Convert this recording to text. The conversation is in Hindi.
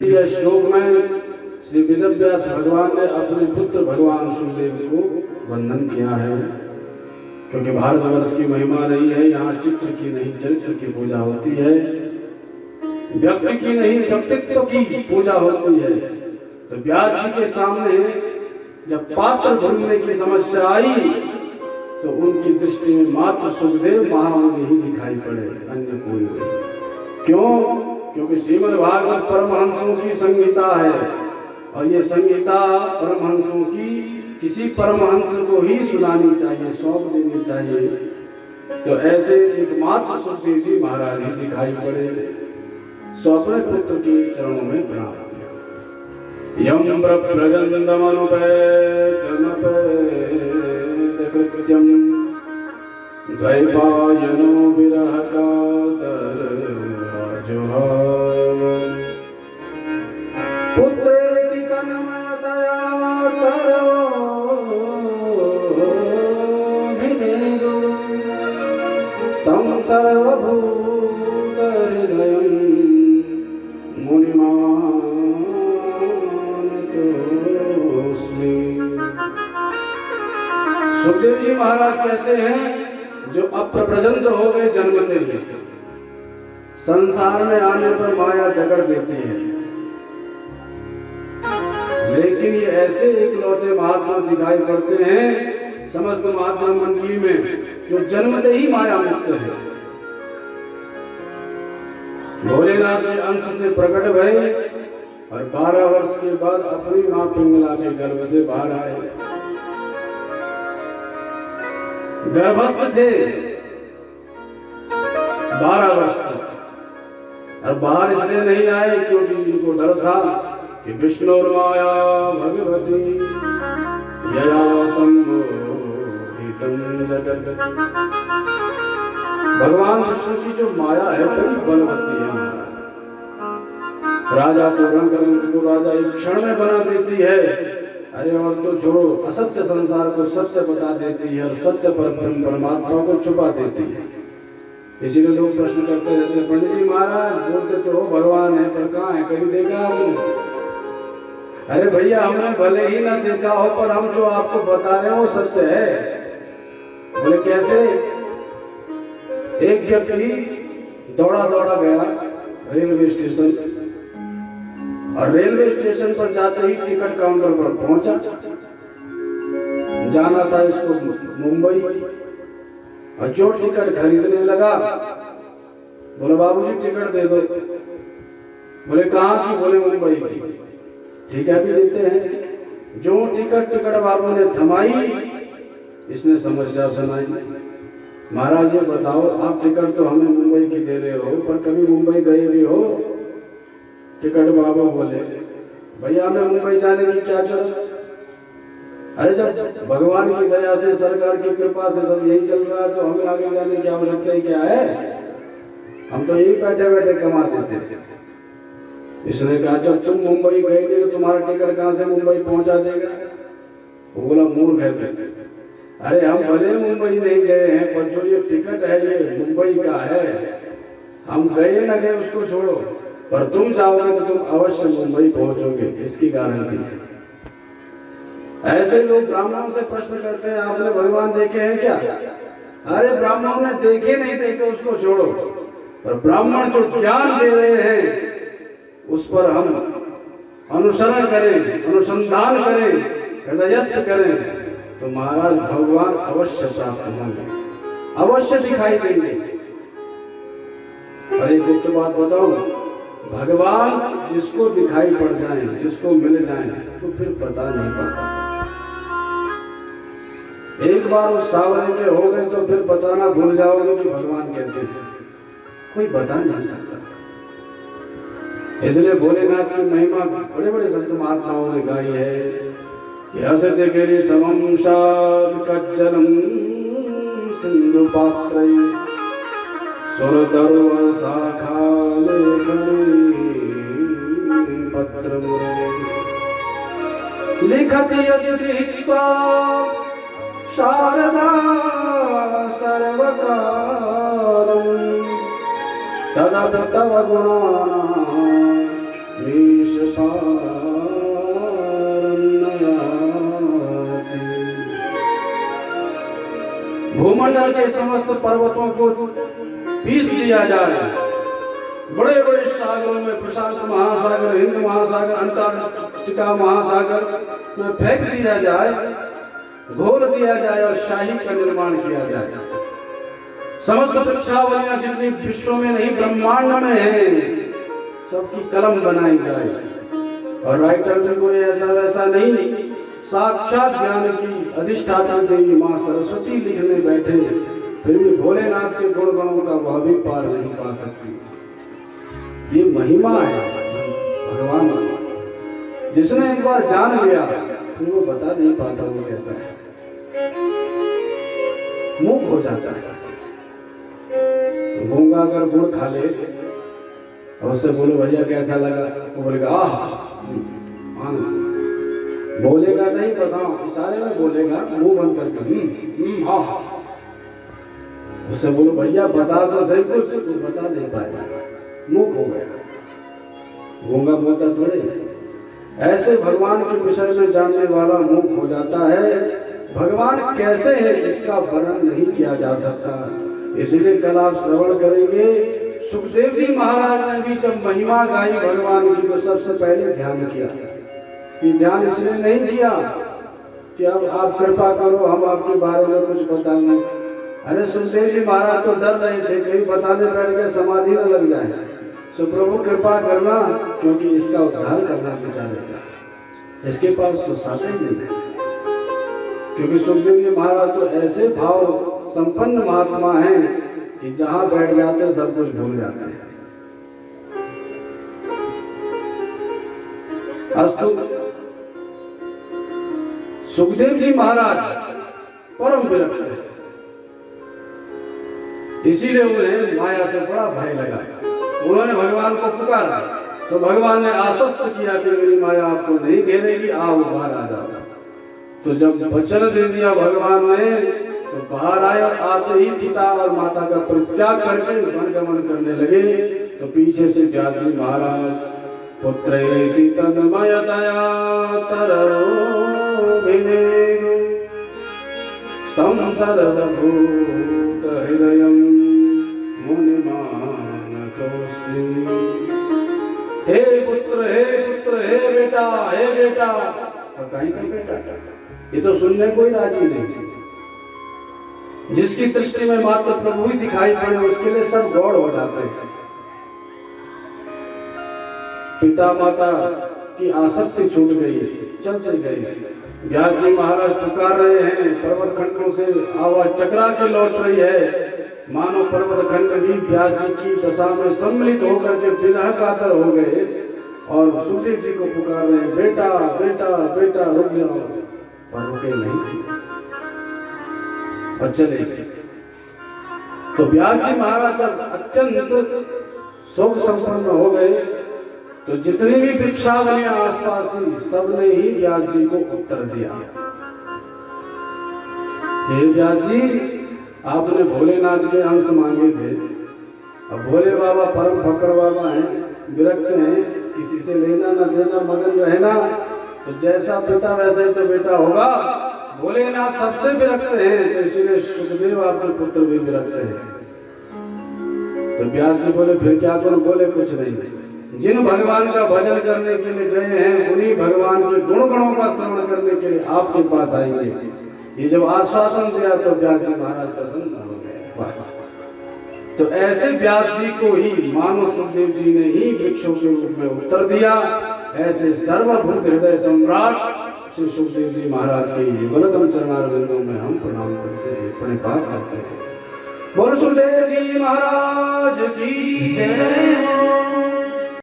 यह श्लोक में श्री वेदव्यास भगवान ने अपने पुत्र भगवान सुखदेव को वंदन किया है, क्योंकि भारतवर्ष की महिमा रही है। यहाँ चित्र की नहीं चरित्र की पूजा होती है, व्यक्ति की नहीं व्यक्तित्व की पूजा होती है। तो व्यास जी के सामने जब पात्र ढूंढने की समस्या आई तो उनकी दृष्टि में मात्र सुखदेव महामुनि ही दिखाई पड़े, अन्य कोई नहीं। क्यों? क्योंकि श्रीमद् भागवत परमहंसों की संहिता है और ये संहिता परमहंसों की किसी परमहंस को ही सुनानी चाहिए, सौंप देनी चाहिए। तो ऐसे एकमात्र सुखदेव जी महाराज ही दिखाई पड़े, सो अपने पुत्र के चरणों में प्रणाम किया। यम प्रजनन्दमनुपेतकृत्यं द्वैपायनो विरह पुत्रेति तन्मयतया तरोभिनेदु तं सर्वभूतहृदयं मुनिमानतोऽस्मि। सुखदेव जी महाराज कैसे हैं? जो अप्रजनत हो गए जन्मते ही, संसार में आने पर माया जकड़ देती है, लेकिन ये ऐसे इकलौते महात्मा दिखाई पड़ते हैं समस्त महात्मा मंडली में जो जन्मते ही माया मुक्त है। भोलेनाथ के अंश से प्रकट भय और 12 वर्ष के बाद अपनी मां पिंगला के गर्भ से बाहर आए। गर्भस्थ थे 12 वर्ष तक, और बाहर इसलिए नहीं आए क्योंकि इनको डर था कि विष्णुर्माया भगवती यया सम्मोहितं जगत्। भगवान विष्णु की जो माया है बड़ी बलवती है। राजा को रंग रंग को राजा एक क्षण में बना देती है। अरे और तो छोड़ो, असत्य संसार को सत्य बता देती है और सत्य पर परमात्मा को छुपा देती है। इसीलिए लोग प्रश्न करते रहते, पंडित जी महाराज बोलते तो हो भगवान है, पर कहाँ है, कभी देखा आपने? अरे भैया, हमने भले ही ना देखा हो, पर हम जो आपको बता रहे हैं वो सत्य है। बोले कैसे? एक व्यक्ति दौड़ा दौड़ा गया रेलवे स्टेशन, और रेलवे स्टेशन पर जाते ही टिकट काउंटर पर पहुंचा। जाना था इसको मुंबई, और जो टिकट खरीदने लगा, बोले बाबूजी टिकट दे दो। बोले कहाँ की? बोले मुंबई की। ठीक है, भी देते हैं। जो टिकट बाबू ने थमाई, इसने समस्या सुनाई। महाराज ये बताओ, आप टिकट तो हमें मुंबई की दे रहे हो, पर कभी मुंबई गए भी हो? टिकट बाबू बोले भैया हमें मुंबई जाने की क्या जरूरत? अरे जब भगवान की दया से, सरकार की कृपा से सब यही चल रहा है, तो हमें आगे जाने की आवश्यकता ही क्या है? हम तो यही बैठे बैठे कमा देते थे। इसने कहा जब तुम मुंबई गए थे तो तुम्हारा टिकट कहाँ से मुंबई पहुंचा देगा? वो बोला मूर्ख है। अरे हम भले मुंबई नहीं गए हैं, पर जो ये टिकट है ये मुंबई का है। हम गए न गए उसको छोड़ो, पर तुम जाओगे तो तुम अवश्य मुंबई पहुंचोगे, इसकी गारंटी है। ऐसे लोग ब्राह्मणों से प्रश्न करते हैं, आपने भगवान देखे हैं क्या? अरे ब्राह्मणों ने देखे नहीं देखे उसको छोड़ो, पर ब्राह्मण जो ज्ञान दे रहे हैं उस पर हम अनुसरण करें, अनुसंधान करें, हृदयस्थ करें, तो महाराज भगवान अवश्य प्राप्त होंगे, अवश्य दिखाई देंगे। और एक तो बात बताओ, भगवान जिसको दिखाई पड़ जाए, जिसको मिल जाए, तो फिर पता नहीं पड़ता। एक बार उस सावरे के हो गए तो फिर बताना भूल जाओगे कि भगवान कैसे हैं, कोई बता नहीं सकता। इसलिए भोलेनाथ की महिमा बड़े बड़े संत महात्माओं ने गाई है कि असत्य गिरि समं शाद कच्चरम सिंधु पात्रे सुरतरुवर शाखा लेखनी पत्र लिखति यदि गृहीत्वा शारदा सर्वकारम् तदपि तव गुणानां मीश भूमंडल के समस्त पर्वतों को पीस दिया जाए, बड़े बड़े सागरों में, प्रशांत महासागर, हिंद महासागर, अंटार्कटिका महासागर में फेंक दिया जाए, घोल दिया जाए और शाही का निर्माण किया जाए। समस्त वृक्षावलियां जितनी विश्व में नहीं ब्रह्मांड में है, सबकी कलम बनाई जाए। और राइटर में कोई ऐसा वैसा नहीं, साक्षात ज्ञान की अधिष्ठाता देवी मां सरस्वती लिखने बैठे, फिर भी भोलेनाथ के गुण गणों का वह भी पार नहीं पा सकती। ये महिमा है भगवान, जिसने एक बार जान लिया फिर वो बता नहीं पाता वो कैसा है, मुख हो जाता है। गूंगा अगर गुड़ खा ले और उससे बोलो भैया कैसा लगा, वो बोलेगा बोलेगा नहीं, बस हाँ इशारे में बोलेगा, मुंह बंद करके उससे बोलो भैया बता तो सही, कुछ बता नहीं पाएगा, मुंह हो गया। गूंगा बोलता थोड़े। ऐसे भगवान के विषय में जानने वाला मुंह हो जाता है। भगवान कैसे है इसका वर्णन नहीं किया जा सकता। इसलिए कल आप श्रवण करेंगे, सुखदेव जी महाराज ने भी जब महिमा गाई भगवान की तो सबसे पहले ध्यान किया। कि ध्यान इसलिए नहीं किया कि अब आप कृपा करो हम आपके बारे में कुछ बताएंगे। अरे सुखदेव जी महाराज तो डर रहे थे कहीं बताने बैठ के समाधि न लग जाए। सो प्रभु कृपा करना, क्योंकि इसका उद्धार करना बेचारेगा, इसके पास तो साधन नहीं है। क्योंकि सुखदेव जी महाराज तो ऐसे भाव संपन्न महात्मा हैं कि जहां बैठ जाते हैं सब कुछ भूल जाते हैं। अस्तु सुखदेव जी महाराज परम विरक्त है, इसीलिए उन्हें माया से बड़ा भय लगा। उन्होंने भगवान को पुकारा तो भगवान ने आश्वस्त किया कि मेरी माया आपको नहीं घेरेगी, आओ बाहर आ जाओ। तो जब वचन दे दिया भगवान ने तो बाहर आए और आते ही पिता और माता का परित्याग करके वनगमन करने लगे। तो पीछे से व्यास जी महाराज पुत्रेति तन्मयतया तररोभिनेदु तं सर्वभूत हृदयं मुनिमानतोऽस्मि। हे पुत्र हे पुत्र, हे बेटा हे बेटा। और कहीं का बेटा, ये तो सुनने कोई राजी नहीं। जिसकी दृष्टि में मात्र प्रभु ही दिखाई पड़े उसके लिए सब गौड़ हो जाते हैं। पिता माता की आसक्ति छूट गई, चल गई। व्यास जी महाराज पुकार रहे हैं, पर्वत खंडों से आवाज टकरा के लौट रही है। मानो पर्वत खंड भी व्यास जी की दशा में सम्मिलित होकर के विरह कातर हो गए और सुखदेव जी को पुकार रहे हैं, बेटा बेटा बेटा रुक जाओ, पर रुके नहीं और चले। तो व्यास जी महाराज जब अत्यंत शोक संपन्न हो गए तो जितनी भी वृक्षावलियां आसपास थी सबने ही व्यास जी को उत्तर दिया, हे व्यास जी आपने भोलेनाथ के अंश मांगे थे। अब भोले बाबा परम फकर बाबा हैं, विरक्त हैं, किसी से लेना न देना, मगन रहना। तो जैसा पिता वैसा ही तो बेटा होगा। भोलेनाथ सबसे विरक्त हैं, तो इसीलिए सुखदेव आपके पुत्र भी विरक्त हैं। तो व्यास जी बोले फिर क्या करूं? बोले कुछ नहीं, जिन भगवान का भजन करने के लिए गए हैं उन्हीं भगवान के गुण गणों का श्रवण करने के लिए आपके पास आएंगे। ये जब आश्वासन दिया तो व्यास जी महाराज प्रसन्न हो गए। तो ऐसे व्यास जी को ही मानो सुखदेव जी ने ही वृक्षों के रूप में उत्तर दिया। ऐसे सर्वभूत हृदय सम्राट श्री सुखदेव जी महाराज के युगलतम चरणारविंदों में हम प्रणाम करते हैं, प्रणिपात करते हैं। बोल सुखदेव जी महाराज की जय हो।